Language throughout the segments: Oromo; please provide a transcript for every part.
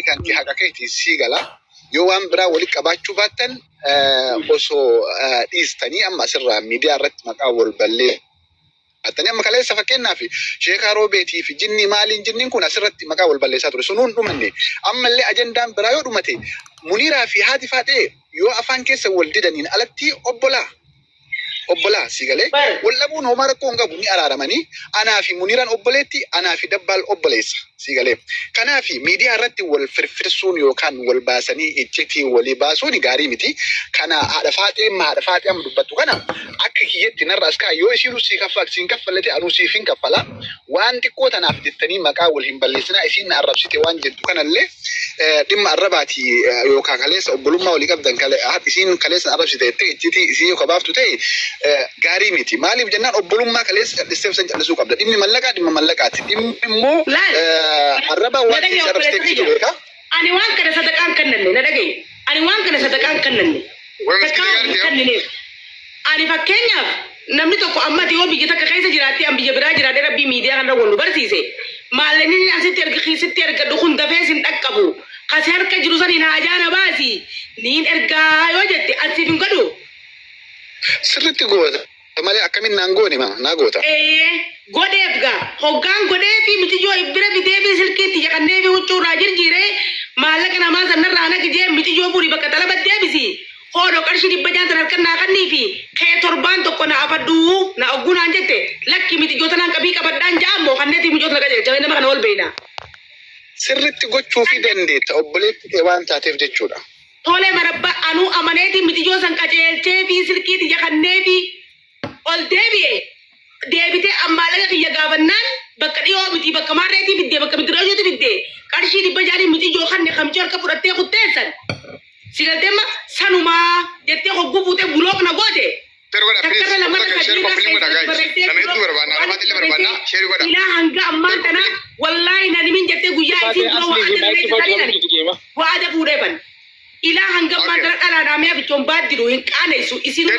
kanti haqa keeti sigala yoo waan biraa wali qabaachuu baattan osoo dhiistanii amma asirraa miidiyaa irratti maqaa wal ballee atani amma kaleessa fakkeenyaaf Sheekh Roobeetii fi jinni maaliin jinniin kun asirratti maqaa wal balleessaa ture sunuun dhumanne ammallee ajandaan biraa yoo dhumate Muniraa fi haati faadhee yoo afaan keessa wal didaniin alatti obbola sigale wallabuun homaa rakkoo ngabu ni araaramanii anaa fi Muniraan obboleetti anaa fi Dabbaal obboleessa sigale kanaa fi miidiyaa irratti wal firfirsuun yookaan wal baasanii iccitii walii baasuun gaarii miti kana haadha faatee amma dubbattu kana akka kiyyetti narraas kaa yoo isiin siin kaffalate anuu siifin kaffala waan xiqqoo tanaaf jettanii maqaa wal hin balleessinaa isiin arrabsite waan jettu kanallee dhimma arrabaati yookaan kaleessa obbolummaa walii qabdan isiin kaleessa arrabsite iccitii isii yoo baaftu ta'e gaarii miti maaliif jennaan obbolummaa kaleessa dhisteefsan callisuu qabda dhimmi mallaqaati dhimmi immoo arraba waan arrabsite beeka ani waan kana sadaqaan kannanne na dhagaye ani waan kana sadaqaan kannanne ani fakkeenyaaf namni tokko ammati yoo biyya takka keessa jiraatti an biyya biraa jiraatee rabbii miidiyaa kana wal barsiise maallenni asitti erga keessatti erga dhukun dafee sin dhaqqabu kasi harka jiru saniin haajaana baasi niin ergaa yoo jette asiif hin godhu sirriitti goota malee akkamiin naan goone naa goota godheef gaa hoggaan godhee fi miti yoo bira bitee fi silkiitti jaqannee fi huccuurraa jirjiiree maallaqa namaa sanarraa naqijee miti yoo burii bakka talaba deebisi hoodoo qarshii 100 harkan naa kannii fi kee torbaan tokko na afadhuu na oggunaan jette lakki miti yoo tanaan qabii qabadhaan jaammoo kanneetii mijoota na qajeelcha nama kana ol beeyna sirriitti gochuu fi dandeetta obboleetti kee waan taateef jechuudha. Tole marabba anu amaneeti miti yoo san qajeelchee fi silkiitti jaqannee fi ol deebitee ammaalaqa kiyya gaafannaan bakka dhiyoo miti bakka maarreetii fiddee bakka midiraajooti fiddee qarshii 100 miti yoo kanne kamchoo harka fudhattee kutteessan sigalteemma sanumaa jettee hogguu fuutee bulook na goote ilaa hanga ammaan tana wallaahi nanimin jettee guyyaa isiin dura waada fuudheefan ilaa hanga ammaan tana dhalaadhaamee bichoon baaddiru hin qaaneysu isiin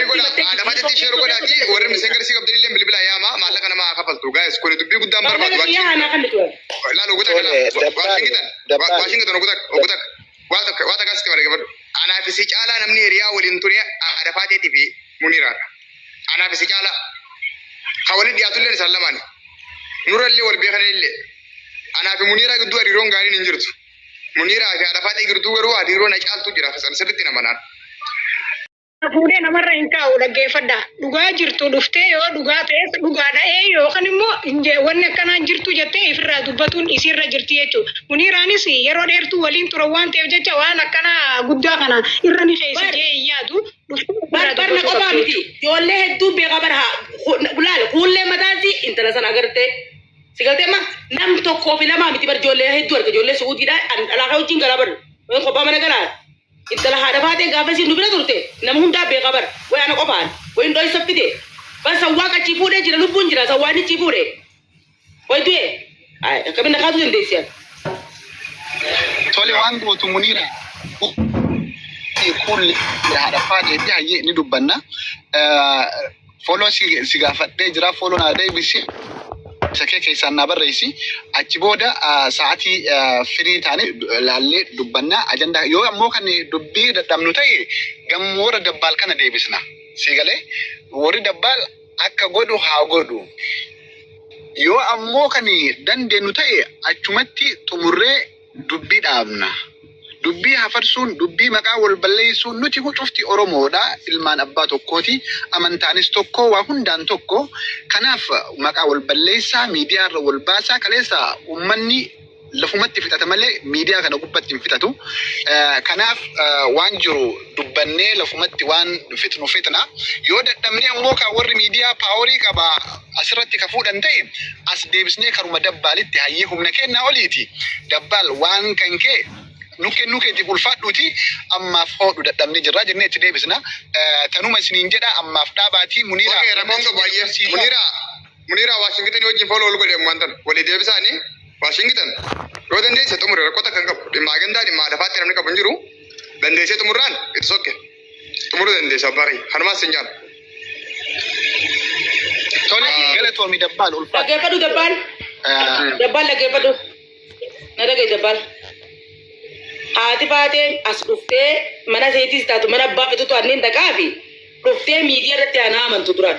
Ana fi cala namni hiriyaa waliin ture haadha faateetii fi Muniraadha. Ana fi cala hawali dhiyaatullee isaan lamaan nurallee wal beekanillee ana fi Muniraa gidduu hariiroon gaariin hin jirtu. Muniraa fi haadha faatee gidduu garuu hariiroon caaltu jira sirriitti nama naan. Fuudhee namarra hin kaa'u dhaggeeffadha. Dhugaa jirtu dhuftee yoo dhugaa ta'es dhugaadha yookaan immoo wanni akkanaan jirtu jettee ifirraa dubbatuun isiirra jirti jechuudha. Muniraanis yeroo dheertuu waliin ture waan ta'eef jecha waan akkana guddaa kana irra ni keessatee hin yaadu. Barna qophaa miti. Ijoollee hedduu beekaa barhaa. Laala kuullee mataatti intala sana agartee. Sigalteema nam tokkoo fi lamaa miti bar ijoollee hedduu arga ijoollee su'uutiidha. Alaakaa wajjin galaa baru. Waan kophaa mana galaa. Intala haadha faatee gaafa isin dubira turte nama hundaa beekaa bara way ana qophaan way ndooy saffite ban sawwaa qachi fuudhee jira lubbuun jira sawwaa ni fuudhee way du'e ay akkamiin naqaatu dandeessiyan tole waan gootu Munira kun haadha faatee fi hayyee ni dubbanna follow si gaafadhee jira follow na deebisi sakee keessaan na barreessi achi booda sa'aatii firii taane laallee dubbanna ajanda yoo ammoo kan dubbii dadhabnu ta'e gammoora Dabbaal kana deebisna sigalee warri Dabbaal akka godhu haa godhu yoo ammoo kan dandeenyu ta'e achumatti xumurree dubbii dhaabna dubbii hafarsuun dubbii maqaa wal balleessuun nuti hucufti Oromoodha ilmaan abbaa tokkooti amantaanis tokko waa hundaan tokko kanaaf maqaa wal balleessaa miidiyaa irra wal baasaa kaleessa ummanni lafumatti fixata malee miidiyaa kana gubbatti hin fixatu kanaaf waan jiru dubbannee lafumatti waan fitna yoo dadhabnee ammoo ka warri miidiyaa paaworii qaba asirratti ka fuudhan ta'e as deebisnee karuma Dabbaalitti hayyee humna kennaa oliiti Dabbaal waan kan kee nuke di ulfaadhuuti ammaaf hodhu dadhabnee jirra jennee itti deebisna tanuma isiniin jedha ammaaf dhaabaati Munira ramonga baay'ee Munira Washington wajjin follow ol godhe ammantan walii deebisaanii Washington yoo dandeesse xumure rakkota kan qabu dhimma agandaa dhimma haadha faatee namni qabu hin jiru dandeessee xumurraan itti sokke xumuruu dandeessa barii kanumaas hin jaal tole galatoomi Dabbaal ulfaadhu dhaggeeffadhu Dabbaal dhaggeeffadhu na dhagee Dabbaal haati baatee as dhuftee mana seetis taatu mana abbaa fitutu anneen dhaqaa fi dhuftee miidiyaa irratti aanaa amantu turan.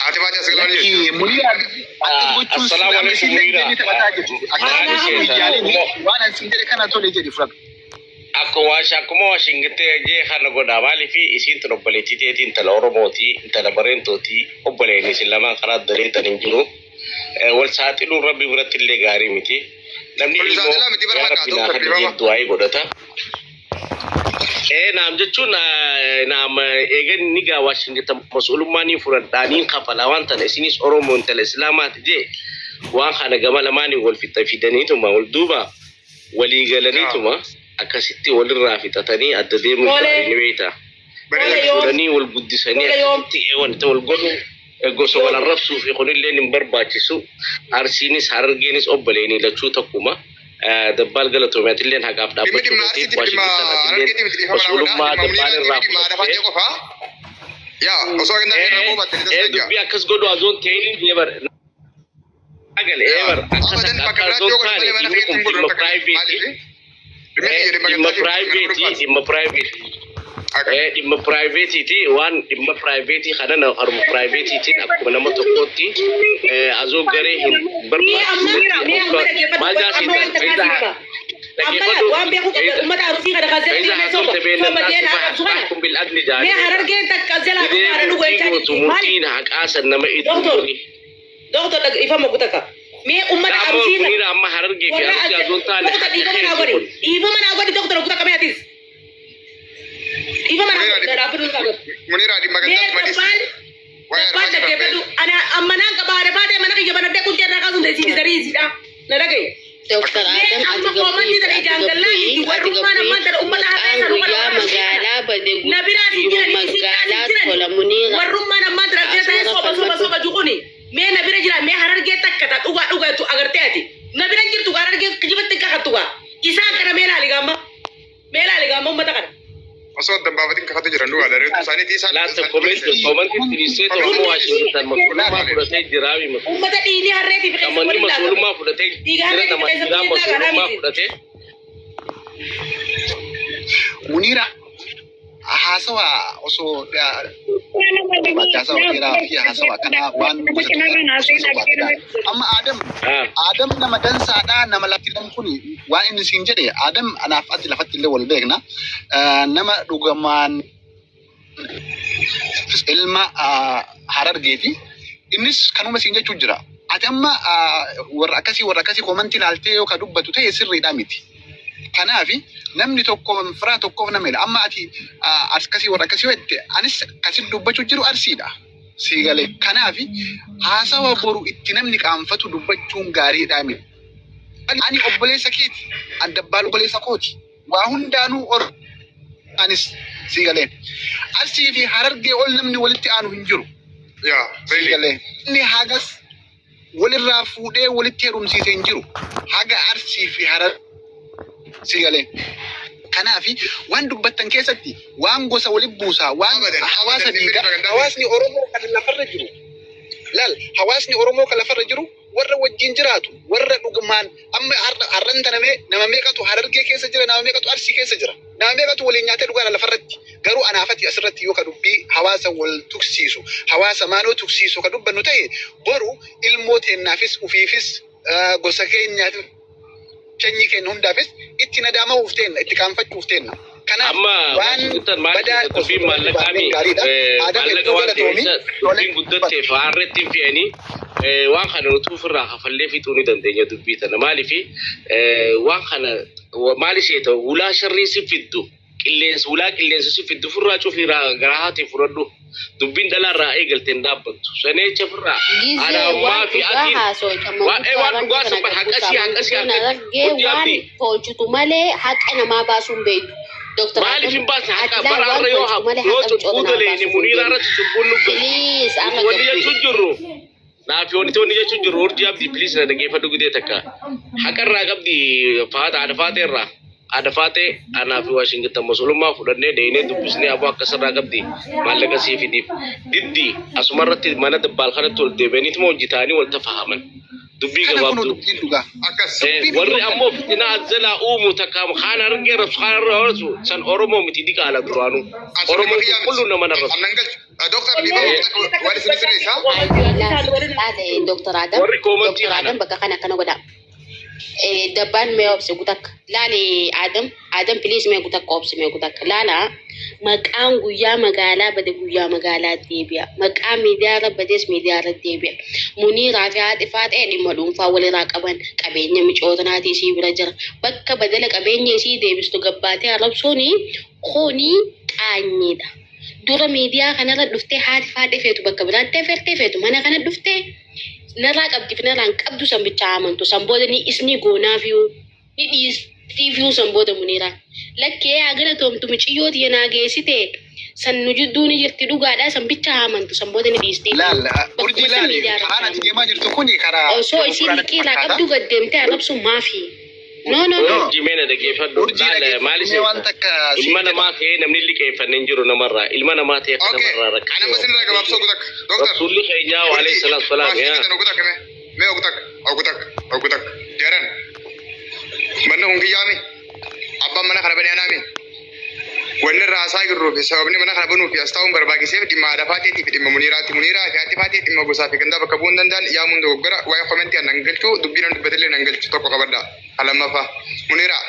Ati baca sekali. Munira Assalamu alaikum Munira. Waan sindere kana tole jedhi fudhadhu. Akkuma washingitee jee kana godhaa maaliifi isiin tun obboleettiitiin intala Oromooti intala Bareentooti obboleen isin lamaan karaa dareetan hin jiru. Wal saaxiluun rabbi biratti illee gaarii miti. Namni ilmoo yaa rabbi naa kana jettu waa'ee godhata. Naam jechuun naam eegan ni gaa Washington mas'uulummaa ni fudhadhaaniin kafalaa waan tana isinis Oromoo intala Islaamaati jee waan kana gama lamaanii wal fidaniituma wal duuba walii galaniituma akkasitti walirraa fixatanii adda deemuu ni beekta. Fuudhanii wal guddisanii akkasitti wanta wal godhu gosa wal arrabsuu fi kunillee hin barbaachisu. Arsiinis Harargeenis obboleenii lachuu tokkuma. Dabbal galatoomiyyaati illee haqaaf dhaabbachuu keessatti Washington mas'uulummaa dabbal irraa fudhatee dubbii akkas godhu azoon ta'een eebar agal eebar akkas akka azoon taane inni kun dhimma private dhimma private waan dhimma private kana haruma private akkuma nama tokkotti azoo garee hin barbaachisu. Waan beeku ummata arusii kana kan jedhanii illee soko sobateen haaqabsu kana mee Harargeen takka jalaa kumaara dhuguu Doktor ifa mogu takka mee ummata arusii kana amma Harargee fi Arusii azoon taane ifa mana godhi doktor ogu takka meetis ifa mana Munira di maganda madis. Dabbal dhaggeeffadhu ana ammanaan qabaare baatee mana kiyya banadhee kunti irraa kaasuun deesii dariisiidha na dhagaye. Doktor Adam ati Osoo dabbabatiin kakatu jiran du'a dheereetu isaaniitii isaan laata koomenti tirisee tokko Washington mas'uulummaa fudhatee jiraami ummata dhiinii harreetiif namni mas'uulummaa fudhatee jira nama jiraa mas'uulummaa fudhatee Munira hasawa osoo hasawa kana waan amma Adam nama dansaadha nama laftiidhaan kuni waan inni siin jedhe Adam anaaf ati lafatti illee wal beekna nama dhugamaan ilma Harargeeti innis kanuma siin jechuu jira ati amma warra akkasii komantii ilaaltee yoo ka dubbatu ta'e sirriidhaa miti. Kanaafi namni tokko firaa tokkoof namedha. Amma ati akkasii warra akkasii wette anis akkasii dubbachuu jiru arsiidha. Siigalee kanaafi haasawa boru itti namni qaanfatu dubbachuun gaariidha miti. Ani obboleessa keeti, an dabbal obboleessa kooti. Waa hundaanuu anis siigalee. Arsii fi Harargee ol namni walitti aanu hin jiru. Siigalee. Inni hagas walirraa fuudhee walitti heerumsiisee hin jiru. Haga Arsii fi Harargee Sigale. Kanaafi waan dubbattan keessatti waan gosa walitti buusaa waan hawaasa diigaa hawaasni Oromoo kan lafarra jiru. Laal hawaasni Oromoo kan lafarra jiru warra wajjin jiraatu warra dhugumaan amma arranta nama meeqatu Harargee keessa jira nama meeqatu Arsii keessa jira nama meeqatu waliin nyaatee dhugaa lafarratti garuu anaafati asirratti yoo ka dubbii hawaasa wal tuksiisu hawaasa maanoo tuksiisu ka dubbannu ta'e boru ilmootenaafis ufiifis gosa keenyaatiif Chanyi keenya hundaafis itti nadaama uufteena itti qaanfachuu uufteena. Kanaaf waan badaa fi maallaqaanii maallaqa waan ta'eef guddatteef harreetti fe'anii waan kana nuti ofirraa hafallee fixuu ni dandeenya dubbii tana maaliifi waan kana maali ishee ta'u ulaa sharrii si fiddu ulaa qilleensa si fiddu ofirraa cufiirraa gara haati fudhadhu dubbiin dhalaarraa eegalteen dhaabbattu saneecha ofirraa aadaa fi atiin waan dhugaa sabban haqasii tolchutu malee haqa namaa baasuun beektu. Maaliif hin baasne haqa baraarra yoo cubbuu galeeni Muniiraa irratti cubbuun nu galu wanni jechuun jirru naafi wanni jechuun jirru urjii abdii biliis na dhageeffadhu gudee takka haqarraa qabdi faata ada faate anaaf Washington mas'uulummaa fudhannee deeyinee dubbisnee aboo akkasirraa qabdi maallaqa sii fidiif diddi asumarratti mana dabbal kanatti ol deebi'aniituma hojjetaanii wal tafahaman dubbii Kana kun gabaabduu. dubbiin dhugaa. akkas Warri ammoo fitina jalaa uumu takka kaan argee rasu kaan irra horasu san Oromoo miti diqaala duraanu. Oromoo qulqulluu nama narrasu. annan galchu doktor bifa wali sinisire isa Doktor Adam. Warri koomantii Doktor kana. Adam bakka kana godha. Dabbaan mee obse gutak. Laani Adam please mee gutak obse mee gutak. Laala maqaan guyyaa magaalaa bade guyyaa magaalaa deebi'a. Maqaan miidiyaa bades miidiyaa deebi'a. Muniiraa fi haadhi faatee dhimma dhuunfaa walirraa qaban qabeenya micootnaatii isii bira jira. Bakka badala qabeenya isii deebistu gabbaatee arrabsuuni koonii qaanyiidha. Dura miidiyaa kanarra dhuftee haati faadhi feetu bakka biraatti feertee feetu mana kana dhuftee narraa qabdi fi narraan qabdu san bicha amantu san booda ni isni goonaafiyu ni dhiistiifiyu san booda muniiraa. Lakkee agala toomtu miciyyooti yanaa geessite san nu jidduu ni jirti dhugaadhaa san bicha amantu san booda ni dhiistii. Laalla urjii laali kaan ati deemaa jirtu kuni karaa. Osoo isiin liqiirraa qabdu gaddeemtee arrabsu maafi. No. Jimeena dhaggeeffadhu. Urjii Maali dhaggeeffannee waan takka. ilma namaa ka'ee namni liqeeffannee hin jiru namarraa. Ilma namaa ta'e akka okay namarraa ana rakkate. masinira gabaabsoo gutak doktor Rasuulli keenyaa wa alayhi salaatu salaam yaa. me ogutak jaran manna hungiyaami abbaan mana kana bane anaami wanni raasaa jirru fi sababni mana kana banuu fi astaa'uun barbaachiseef dhimma aadaa faateetii fi dhimma muniiraatti muniiraa fi haati faatee dhimma gosaa fi gandaa bakka bu'uun danda'an yaamuun dogoggora waa'ee komentii an galchuu dubbiin an dubbatellee nan galchu tokko qabaddaa halammaffaa muniiraa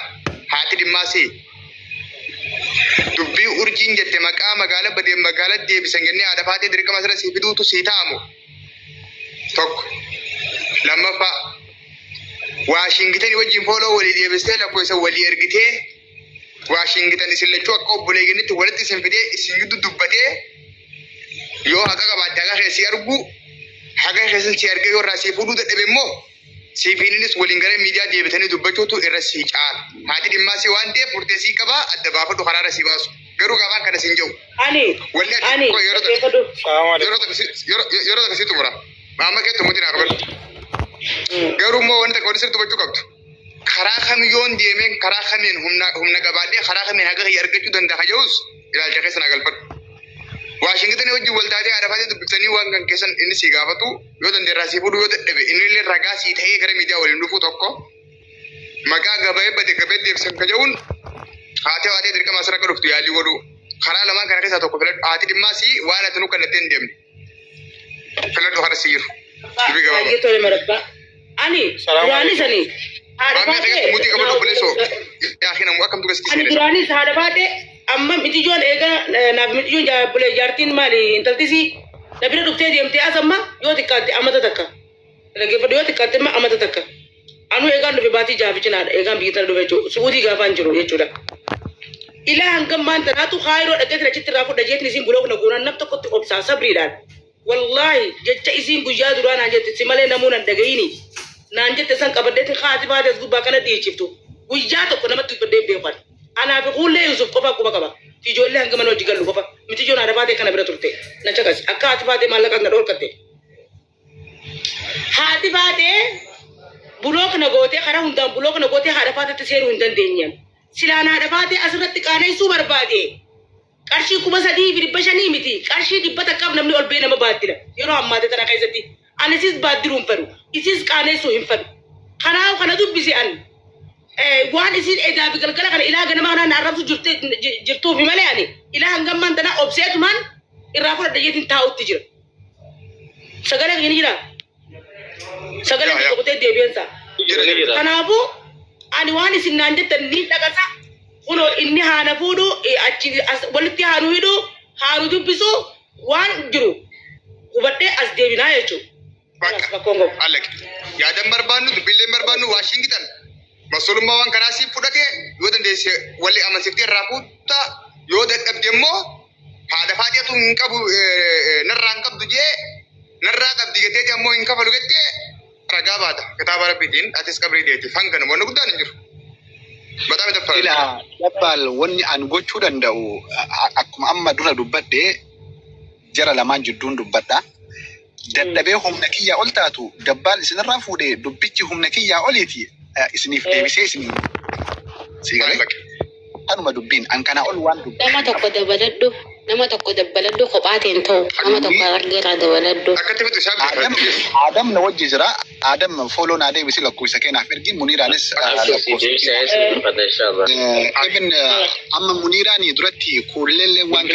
haati dhimmaasii dubbii urjiin jette maqaa magaalaa badee magaalaa deebisan jennee aadaa faatee dirqama sira sii fiduutu sii ta'amu tokko lammaffaa waashingitanii wajjin fooloo walii deebistee lakkoofsa walii ergitee waashingitan isin lachuu akka obboleeyyanitti walitti isin fidee isin gidduu dubbatee yoo haqa qabaatte haqa keessi argu haqa keessan si argee yoo irraa sii fuudhuu dadhabe immoo siifiininis waliin gara miidiyaa deebitanii dubbachuutu irra sii caala. Haati dhimmaa si waan ta'eef furtee sii qabaa adda baafadhu karaarra sii baasu. Garuu qabaan kana siin jiru. Ani Yeroo takka sii xumura. Maamma keetti umutti naa qabalu. Garuu immoo wanta qoodi sirri dubbachuu qabdu. Karaa kamiyyoon deemeen karaa kamiin humna gabaadhee karaa kamiin haqa argachuu danda'a jedhus ilaalcha keessa naa galfadhu. Waashingitanii wajjin waltaatee haadha faatee dubbiftanii waan kan keessan inni sii gaafatu yoo dandeerraa sii fuudhu yoo dadhabe inni illee ragaa sii ta'ee gara miidiyaa waliin dhufuu tokko maqaa gabaa'ee bade gabaa'ee deebisan ka jedhuun haati waatee dirqama asirra akka dhuftu yaalii godhu karaa lamaan kana keessaa tokko filadhu haati dhimmaa sii waan ati nu kannattee hin deemne filadhu hara sii jiru. Dubbii gabaabaa. Ani duraanis ani haadha Maamee baatee mutii qabadhu buleessoo yaakiin ammoo akkamtu ani gaskisiire. duraanis haadha baatee amma mitijoon eega naaf mitijoon jaartiin maali intaltisi na bira dhuftee deemtee as amma yoo xiqqaatte amata takka dhaggeeffadhu yoo xiqqaatte amma amata takka anu eegaan dhufe baatii jaaficinaadha eegaan biyyi tana dhufe jechuudha suutii gaafaan jiru jechuudha. Ilaa hangam maan tanaatu haayiroo dhaqeetiin achitti irraa fudha jeetiin isiin buloo kana guuraan nam tokkotti obsaa sabriidhaan wallaahi jecha isiin guyyaa duraa naan jette si malee namuu nan dhagayini naan jette san qabaddeetiin haati baatees gubbaa kana dhiichiftu guyyaa tokko namatti dubbadee beekan. Anaaf kuullee Yusuf qofa quba qaba. Ijoollee hanga mana hojii galu qofa. Miti ijoon haadha baatee kana bira turte. Na caqas akka haati baatee maallaqas na dhoorkatte. Haati baatee buloo kana gootee karaa hundaan buloo kana gootee haadha baateetti seenuu hin dandeenyeen. Silaan haadha baatee asirratti qaaneessuu barbaade. Qarshii 3,500 miti. Qarshii 100 takkaaf namni ol bee nama baattira. Yeroo ammaatee tana keessatti anisis baaddiruu hin fedhu. Isis qaaneessuu hin fedhu. Kanaaf kana dubbisi ani. Waan isin edaa fi galgala kana ilaa ganama kanaan arrabsu jirtuu fi malee ani ilaa hangammaan tana obseetumaan irraa fudhadha jeetiin taa'utti jira. Sagalee keenya ni jira. Sagalee keenya kutee deebiinsa. Kanaafuu ani waan isin naan jettan ni dhagasa kunoo inni haana fuudhu achi walitti haanuu hidhuu haanuu dubbisu waan jiru hubadhee as deebinaa jechuudha. Allaqe yaadan barbaannu dubbiillee barbaannu Waashingitan. Masulummaa waan kanaa siif fudhatee yoo dandeesse walli amansiftee irraa fuutta yoo dadhabde immoo haadha faateetu hin qabu narraa hin qabdu jee narraa qabdi jetteeti ammoo hin kafalu jettee ragaa baata kitaaba rabbiitiin atis qabrii deetti hangana wanni guddaan hin jiru. Bataa mitaffara. Ilaa dabbaal wanni an gochuu danda'u akkuma amma dura dubbadde jara lamaan jidduun dubbadha. Dadhabee humna kiyyaa ol taatu dabbaal isinirraa fuudhee dubbichi humna kiyyaa oliiti. Isiniif deebisee isin siigalee kanuma dubbiin an kana ol waan dubbii Nama tokko dabaladhu. nama tokko dabbaladdu kophaatiin ta'u nama tokko argeera dabbaladdu. Akkatti bitu isaa Adam na wajji jira. Adam follow na deebisi lakkoofsa keenyaaf ergi Muniiraanis even amma Muniiraanii duratti kuulleellee waan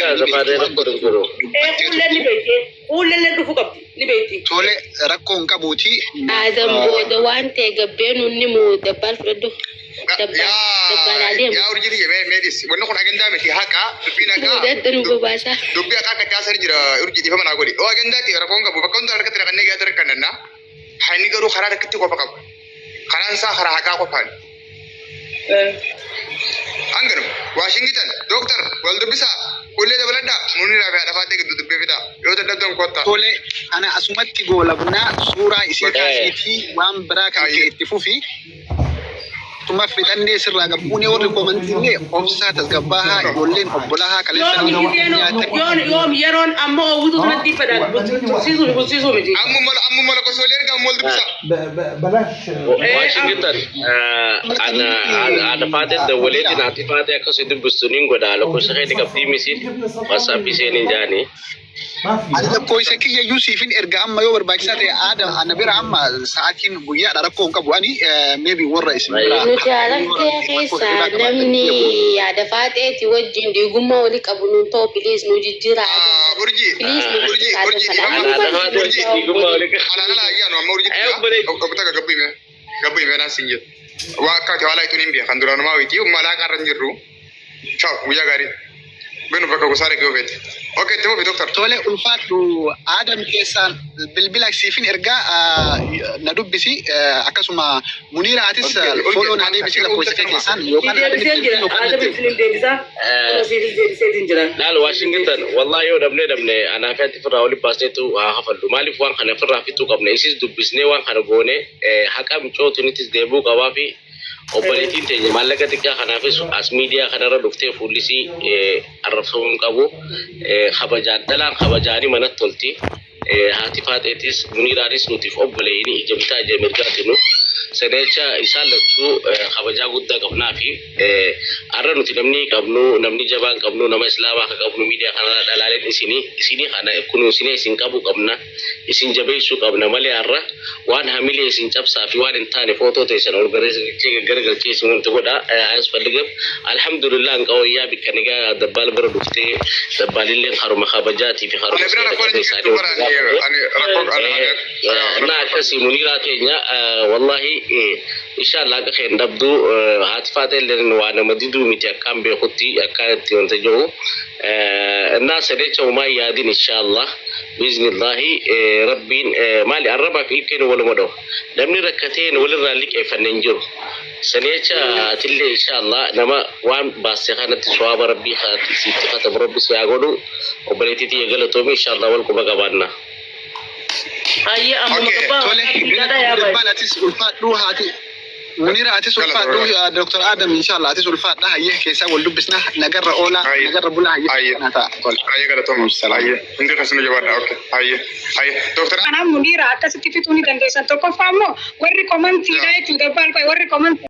kuulleellee dhufu qabdi ni beekti. tole rakkoon qabuuti. Adam booda waan ta'e gabbeen inni mu dabbal fudhadhu. yaa urjii jibee meedis wanni kun agendaa miti haqa dubbiin haqa Daddaru babaasa. dubbii haqa akka kaasar jira urjii dhiifama naa godhi oo agendaati rakkoon qabu bakka hundi harkatti rakannee gaa darkan nanna hayni garuu karaa rakkitti qofa qabu karaan isaa karaa haqaa qofaan anganu Washington doktor wal dubbisa kullee dabaladha Muniiraa fi Adafaattee gidduu dubbee fida yoo dadhabdan kotta tole ana asumatti goolabnaa suuraa isii kaasiitii waan biraa kan itti fufi. Tuma fidannee sirraa gabbuunee warri koomantiillee obsaa tasgabbahaa ijoolleen obbolahaa kaleessa yoom yeroon amma oowwitu kanatti fedhan bulsiisuu miti. Ammuma lakkoofsa erga ammoo dubbisa. Washington Adafaattee dawwaleetiin Adafaattee akkasii dubbistuniin godha lakkoofsa keenya qabdii misiin WhatsApp iseen jaanii. Ani lakkoofsa kiyya Yuusiifin erga amma yoo barbaachisaa ta'e Adam ana bira amma sa'aatiin guyyaadha rakkoon qabu ani maybe warra isin biraa. Nuti alakkee keessa namni Adafaatteetti wajjin dhiigummaa walii qabu nuun ta'u piliis nu jijjiira. Urjii Dhiigummaa walii qabu. alaala ayyaanu amma urjii obbota gabbime naan sin jedhu waa akka waalaa ituun hin beekan duraanumaa witi malaa qarra hin jirru ciao guyyaa gaarii benu bakka gosaa dhaqee oofeeti. Okay, temu doktor. Tole ulfaatu Adam keessaan bilbila siifin ergaa na dubbisi akkasuma Muniiraatis follow na deebisi lakkoofsa keessaan yookaan laal Washington wallahi yoo dabne anaafatti firraa wali baaseetu hafallu maaliif waan kana firraa fituu qabna isis dubbisnee waan kana goone haqa micootunittis deebuu qabaa fi obboleettiin teenya maallaqa xiqqaa kanaafis as miidiyaa kanarra dhuftee fuullisii arrabsamuun qabu kabajaan dhalaan kabajaanii manatti tolti haati Faaxeetis Muniiraanis nutiif obboleeyyiin ijamtaa ijamirgaatinu sadeecha isaan lachuu kabajaa guddaa qabnaa fi arra nuti namni jabaan qabnu nama islaamaa akka qabnu miidiyaa kanarra dhalaaleen isinii kana kunuunsinee isin qabu qabna isin jabeessuu qabna malee arra waan hamilee isin cabsaa fi waan hin taane footoo teessan ol garagalchee isin wanti godha as falligam alhamdulillah an qawayyaa bikka nigaa dabbaal bira dhuftee dabbaalillee haruma kabajaatii fi haruma na akkasii Muniiraa keenya wallahi inshallah akka keen dabdu haati Faaxeelleen waa nama diduu miti akkaan beekutti akkaan itti wanta jiru naa sadeecha umaa yaadin inshallah biiznillahi rabbiin maali arrabaa fi ilkeen waluma dhawu namni rakkateen walirraa liqeeffannee hin jiru sadeecha tillee inshallah nama waan baasee kanatti suwaaba rabbii sitti katabu rabbi si haa godhu obboleettiitii eegalatoome inshallah wal quba qabaanna. Ayye amma tole bilbala atis ulfaadhu haati Muniiraa atis ulfaadhu Dr. Adam inshallah atis ulfaadha hayyee keessaa wal dubbisna nagarra oola nagarra bulaa hayyee kana ta'a tole hayyee galatooma hayyee hundi kasuma jabaadha okay hayyee Dr. Muniiraa akkasitti fixuu ni dandeessan tokkoffaa immoo warri komantiidhaa jechuudha warri komantii